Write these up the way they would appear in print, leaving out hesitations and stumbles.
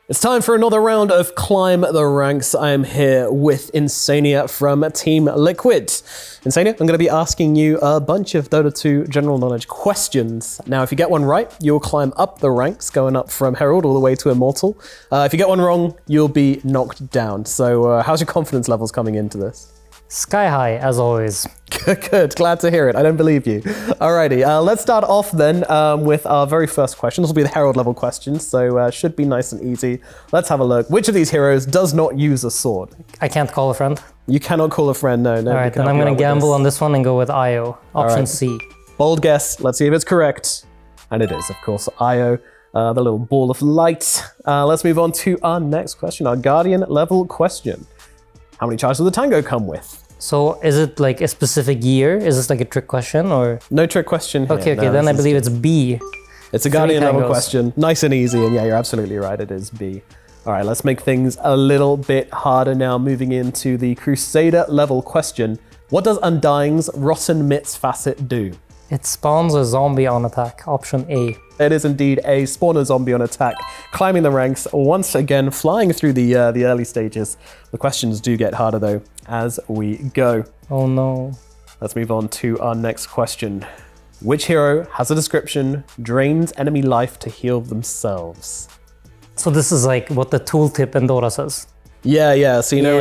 It's time for another round of Climb the Ranks. I am here with Insania from Team Liquid. Insania, I'm going to be asking you a bunch of Dota 2 general knowledge questions. Now, if you get one right, you'll climb up the ranks, going up from Herald all the way to Immortal. If you get one wrong, you'll be knocked down. So how's your confidence levels coming into this? Sky high, as always. Good, glad to hear it. I don't believe you. Alrighty, let's start off then with our very first question. This will be the Herald level question, so should be nice and easy. Let's have a look. Which of these heroes does not use a sword? I can't call a friend. You cannot call a friend, no. All right, then I'm going to gamble on this one and go with Io. Option C. Bold guess. Let's see if it's correct. And it is, of course, Io, the little ball of light. Let's move on to our next question, our Guardian level question. How many charges does the Tango come with? So is it like a specific year? Is this like a trick question or? No trick question here. Okay, then I believe it's B. It's a Guardian level question. Nice and easy, and yeah, you're absolutely right, it is B. All right, let's make things a little bit harder now, moving into the Crusader level question. What does Undying's Rotten Mitts facet do? It spawns a zombie on attack, option A. It is indeed a spawner zombie on attack, climbing the ranks, once again flying through the early stages. The questions do get harder though as we go. Oh no. Let's move on to our next question. Which hero has a description, drains enemy life to heal themselves? So this is like what the tooltip in Dota says. Yeah. So you know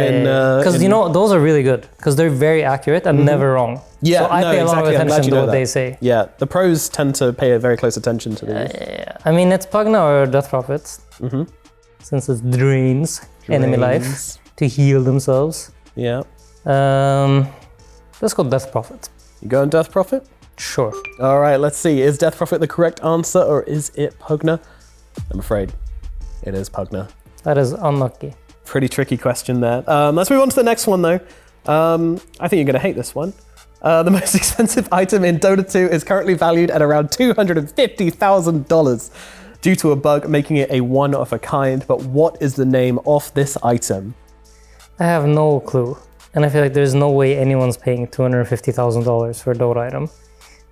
because you know those are really good because they're very accurate and never wrong. Yeah, so I pay a lot of attention to what they say. Yeah, the pros tend to pay a very close attention to these. Yeah. I mean, it's Pugna or Death Prophet, since it drains enemy life to heal themselves. Yeah. Let's go Death Prophet. You going Death Prophet? Sure. All right, let's see. Is Death Prophet the correct answer or is it Pugna? I'm afraid it is Pugna. That is unlucky. Pretty tricky question there. Let's move on to the next one though. I think you're going to hate this one. The most expensive item in Dota 2 is currently valued at around $250,000 due to a bug making it a one of a kind. But what is the name of this item? I have no clue. And I feel like there's no way anyone's paying $250,000 for a Dota item.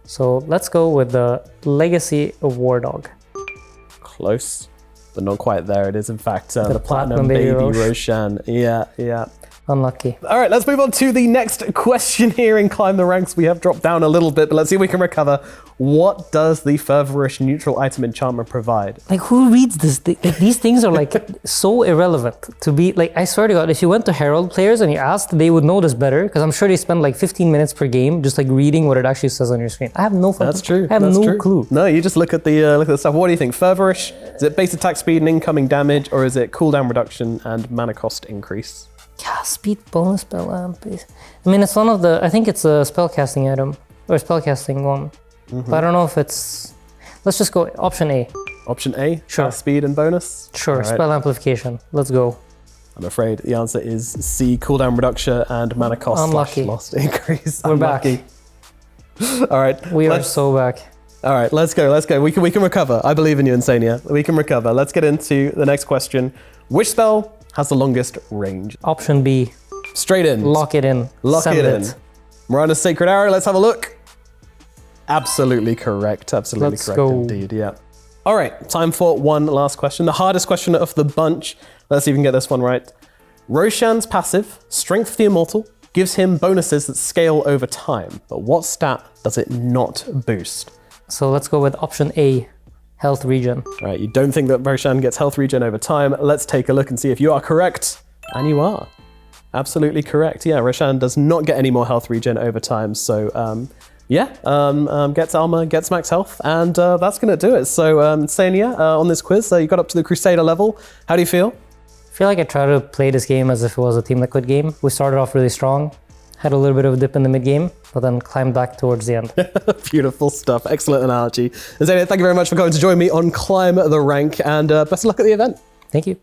So let's go with the Legacy of War Dog. Close, but not quite there. It is in fact the Platinum Baby Roshan. Yeah. Unlucky. All right, let's move on to the next question here in Climb the Ranks. We have dropped down a little bit, but let's see if we can recover. What does the Fervorish neutral item enchantment provide? Like, who reads this? These things are like so irrelevant to be like, I swear to God, if you went to Herald players and you asked, they would know this better because I'm sure they spend like 15 minutes per game just like reading what it actually says on your screen. I have no fucking That's true. I have no clue. No, you just look at the stuff. What do you think? Fervorish, is it base attack speed and incoming damage, or is it cooldown reduction and mana cost increase? Yeah, speed bonus spell amp. I mean, it's one of the, I think it's a spellcasting item or spellcasting one. But I don't know if it's, let's just go option A. Option A? Sure. Speed and bonus? Sure, right. Spell amplification. Let's go. I'm afraid the answer is C, cooldown reduction and mana cost Unlucky. Lost increase. We're Unlucky. Back. All right. We are so back. All right, let's go. We can recover. I believe in you, Insania. We can recover. Let's get into the next question. Which spell has the longest range? Option B. Straight in. Lock it in. Lock it in. Mirana's Sacred Arrow. Let's have a look. Absolutely correct. Absolutely correct indeed. Yeah. All right, time for one last question. The hardest question of the bunch. Let's see if we can get this one right. Roshan's passive, Strength of the Immortal, gives him bonuses that scale over time. But what stat does it not boost? So let's go with option A. Health regen. Right, you don't think that Roshan gets health regen over time. Let's take a look and see if you are correct. And you are. Absolutely correct. Yeah, Roshan does not get any more health regen over time. So, gets armor, gets max health, and that's going to do it. So, Insania, on this quiz, you got up to the Crusader level. How do you feel? I feel like I try to play this game as if it was a Team Liquid game. We started off really strong, had a little bit of a dip in the mid game, but then climbed back towards the end. Beautiful stuff. Excellent analogy. Insania, thank you very much for coming to join me on Climb the Rank, and best of luck at the event. Thank you.